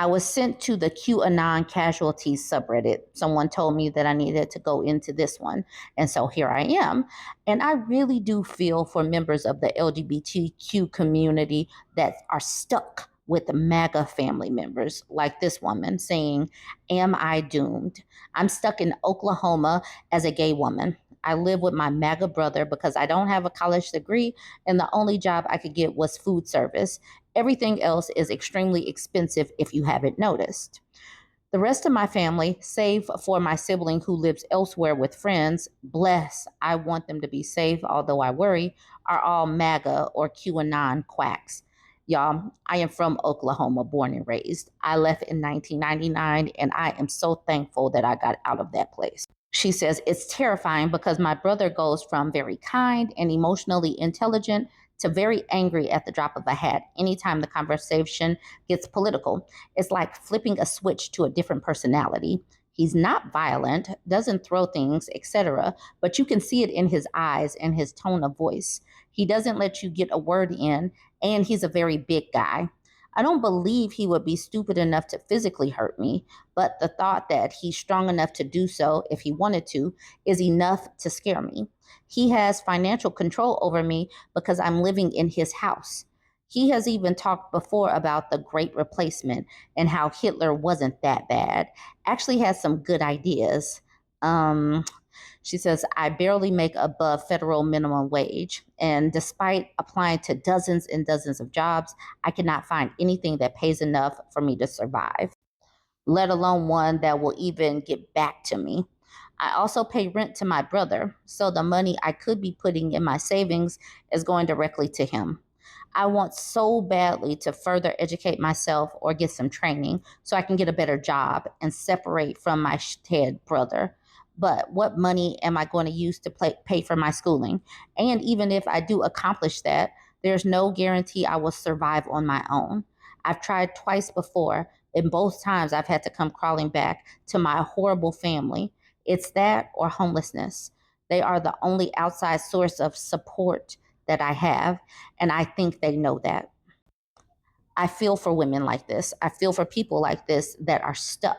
I was sent to the QAnonCasualties subreddit. Someone told me that I needed to go into this one. And so here I am. And I really do feel for members of the LGBTQ community that are stuck with the MAGA family members, like this woman saying, "Am I doomed? I'm stuck in Oklahoma as a gay woman. I live with my MAGA brother because I don't have a college degree, and the only job I could get was food service. Everything else is extremely expensive if you haven't noticed. The rest of my family, save for my sibling who lives elsewhere with friends, bless, I want them to be safe, although I worry, are all MAGA or QAnon quacks. Y'all, I am from Oklahoma, born and raised. I left in 1999, and I am so thankful that I got out of that place." She says, "It's terrifying because my brother goes from very kind and emotionally intelligent to very angry at the drop of a hat anytime the conversation gets political. It's like flipping a switch to a different personality. He's not violent, doesn't throw things, etc., but you can see it in his eyes and his tone of voice. He doesn't let you get a word in, and he's a very big guy. I don't believe he would be stupid enough to physically hurt me, but the thought that he's strong enough to do so if he wanted to is enough to scare me. He has financial control over me because I'm living in his house. He has even talked before about the great replacement and how Hitler wasn't that bad. Actually has some good ideas. She says, "I barely make above federal minimum wage. And despite applying to dozens and dozens of jobs, I cannot find anything that pays enough for me to survive, let alone one that will even get back to me. I also pay rent to my brother, so the money I could be putting in my savings is going directly to him. I want so badly to further educate myself or get some training so I can get a better job and separate from my shithead brother. But what money am I going to use to pay for my schooling? And even if I do accomplish that, there's no guarantee I will survive on my own. I've tried twice before, and both times I've had to come crawling back to my horrible family. It's that or homelessness. They are the only outside source of support that I have, and I think they know that. I feel for women like this. I feel for people like this that are stuck.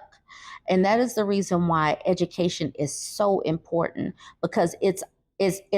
And that is the reason why education is so important, because it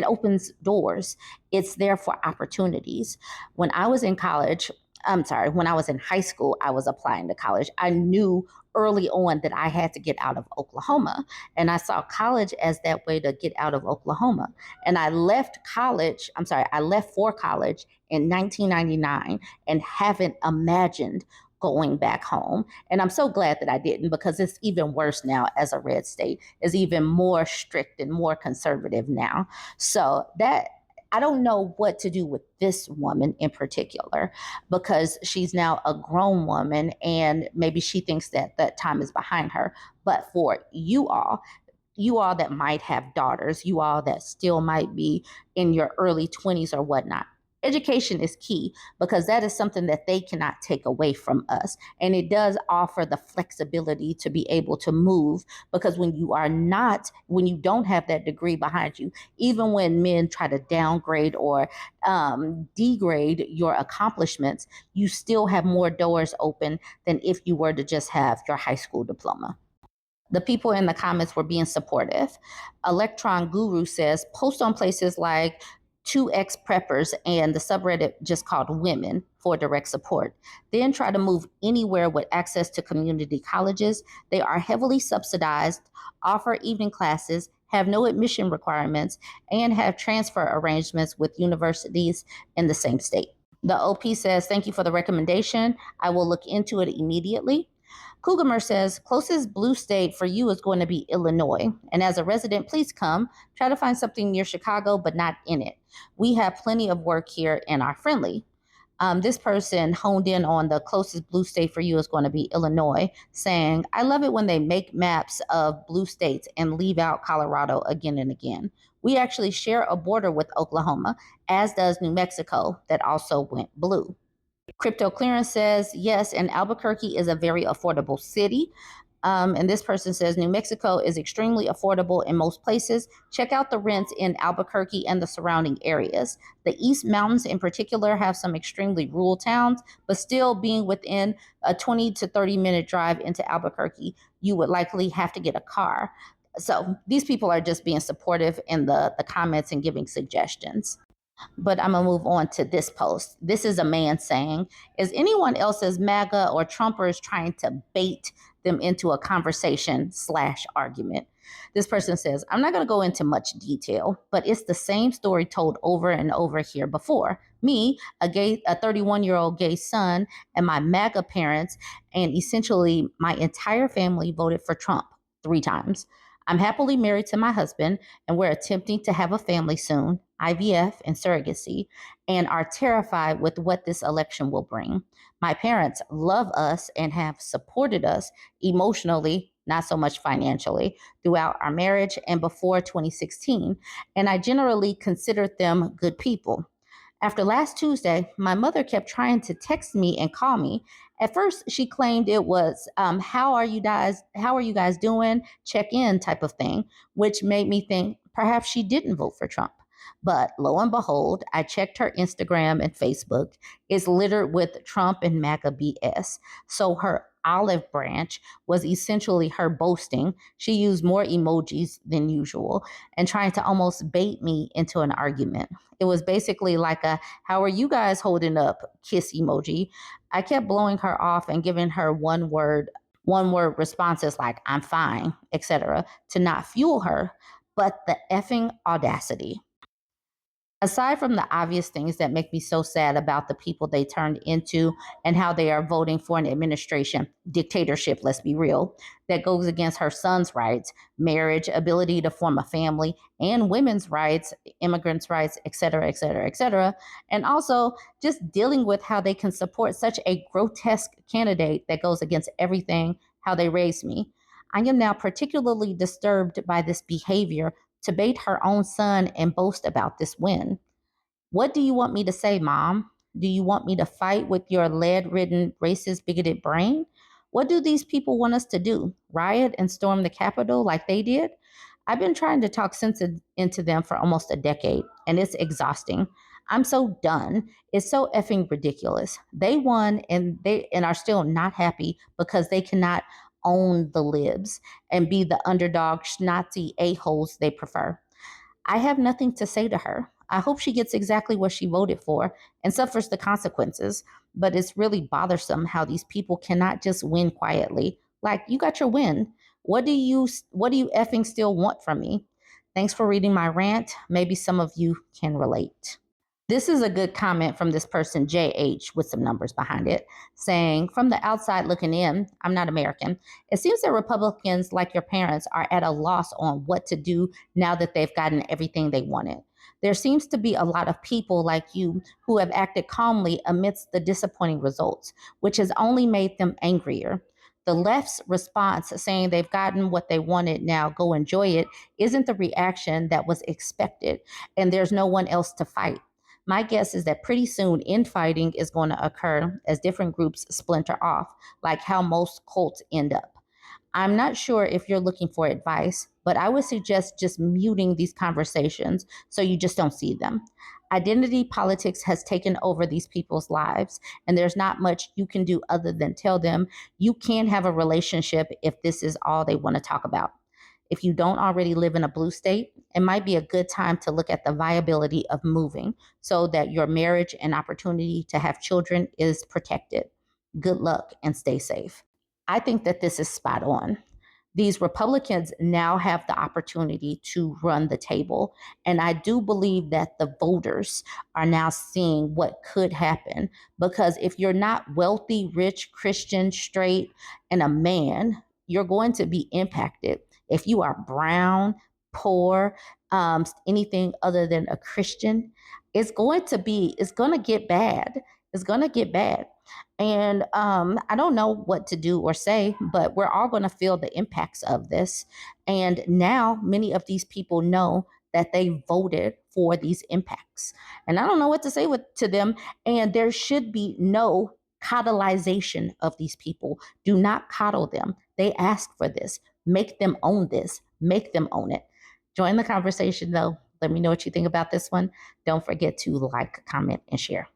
opens doors. It's there for opportunities. When I was in college, when I was in high school, I was applying to college. I knew early on that I had to get out of Oklahoma. And I saw college as that way to get out of Oklahoma. And I left for college in 1999 and haven't imagined going back home. And I'm so glad that I didn't, because it's even worse now as a red state. It's even more strict and more conservative now. So that I don't know what to do with this woman in particular, because she's now a grown woman and maybe she thinks that that time is behind her. But for you all that might have daughters, you all that still might be in your early 20s or whatnot, education is key, because that is something that they cannot take away from us. And it does offer the flexibility to be able to move, because when you don't have that degree behind you, even when men try to downgrade or degrade your accomplishments, you still have more doors open than if you were to just have your high school diploma. The people in the comments were being supportive. Electron Guru says, post on places like 2X Preppers and the subreddit just called Women for direct support. Then try to move anywhere with access to community colleges. They are heavily subsidized, offer evening classes, have no admission requirements, and have transfer arrangements with universities in the same state. The OP says, thank you for the recommendation. I will look into it immediately. Cougamer says, closest blue state for you is going to be Illinois. And as a resident, please come. Try to find something near Chicago, but not in it. We have plenty of work here and are friendly. This person honed in on the closest blue state for you is going to be Illinois, saying, I love it when they make maps of blue states and leave out Colorado again and again. We actually share a border with Oklahoma, as does New Mexico, that also went blue. Crypto Clearance says, yes, and Albuquerque is a very affordable city. And this person says New Mexico is extremely affordable in most places. Check out the rents in Albuquerque and the surrounding areas. The East Mountains in particular have some extremely rural towns, but still being within a 20 to 30-minute drive into Albuquerque, you would likely have to get a car. So these people are just being supportive in the comments and giving suggestions. But I'm going to move on to this post. This is a man saying, is anyone else's MAGA or Trumpers trying to bait them into a conversation / argument? This person says, I'm not going to go into much detail, but it's the same story told over and over here before. Me, a 31-year-old gay son, and my MAGA parents, and essentially my entire family voted for Trump 3 times. I'm happily married to my husband, and we're attempting to have a family soon, IVF and surrogacy, and are terrified with what this election will bring. My parents love us and have supported us emotionally, not so much financially, throughout our marriage and before 2016, and I generally considered them good people. After last Tuesday, my mother kept trying to text me and call me. At first, she claimed it was how are you guys doing? Check in type of thing, which made me think perhaps she didn't vote for Trump. But lo and behold, I checked her Instagram and Facebook. It's littered with Trump and MAGA BS. So her olive branch was essentially her boasting. She used more emojis than usual and trying to almost bait me into an argument. It was basically like a, how are you guys holding up kiss emoji. I kept blowing her off and giving her one word responses like I'm fine, etc. to not fuel her, but the effing audacity. Aside from the obvious things that make me so sad about the people they turned into and how they are voting for an administration, dictatorship, let's be real, that goes against her son's rights, marriage, ability to form a family, and women's rights, immigrants' rights, et cetera, et cetera, et cetera. And also just dealing with how they can support such a grotesque candidate that goes against everything, how they raised me. I am now particularly disturbed by this behavior to bait her own son and boast about this win. What do you want me to say, Mom? Do you want me to fight with your lead-ridden, racist, bigoted brain? What do these people want us to do? Riot and storm the Capitol like they did? I've been trying to talk sense into them for almost a decade, and it's exhausting. I'm so done. It's so effing ridiculous. They won and are still not happy because they cannot own the libs and be the underdog schnozzy a-holes they prefer. I have nothing to say to her. I hope she gets exactly what she voted for and suffers the consequences. But it's really bothersome how these people cannot just win quietly. Like, you got your win. What do you effing still want from me? Thanks for reading my rant. Maybe some of you can relate. This is a good comment from this person, JH, with some numbers behind it, saying, from the outside looking in, I'm not American. It seems that Republicans, like your parents, are at a loss on what to do now that they've gotten everything they wanted. There seems to be a lot of people like you who have acted calmly amidst the disappointing results, which has only made them angrier. The left's response saying they've gotten what they wanted, now go enjoy it, isn't the reaction that was expected, and there's no one else to fight. My guess is that pretty soon infighting is going to occur as different groups splinter off, like how most cults end up. I'm not sure if you're looking for advice, but I would suggest just muting these conversations so you just don't see them. Identity politics has taken over these people's lives, and there's not much you can do other than tell them you can't have a relationship if this is all they want to talk about. If you don't already live in a blue state, it might be a good time to look at the viability of moving so that your marriage and opportunity to have children is protected. Good luck and stay safe. I think that this is spot on. These Republicans now have the opportunity to run the table. And I do believe that the voters are now seeing what could happen. Because if you're not wealthy, rich, Christian, straight, and a man, you're going to be impacted. If you are brown, poor, anything other than a Christian, it's going to get bad. It's going to get bad. And I don't know what to do or say, but we're all going to feel the impacts of this. And now many of these people know that they voted for these impacts. And I don't know what to say to them. And there should be no coddleization of these people. Do not coddle them. They asked for this. Make them own this. Make them own it. Join the conversation, though. Let me know what you think about this one. Don't forget to like, comment, and share.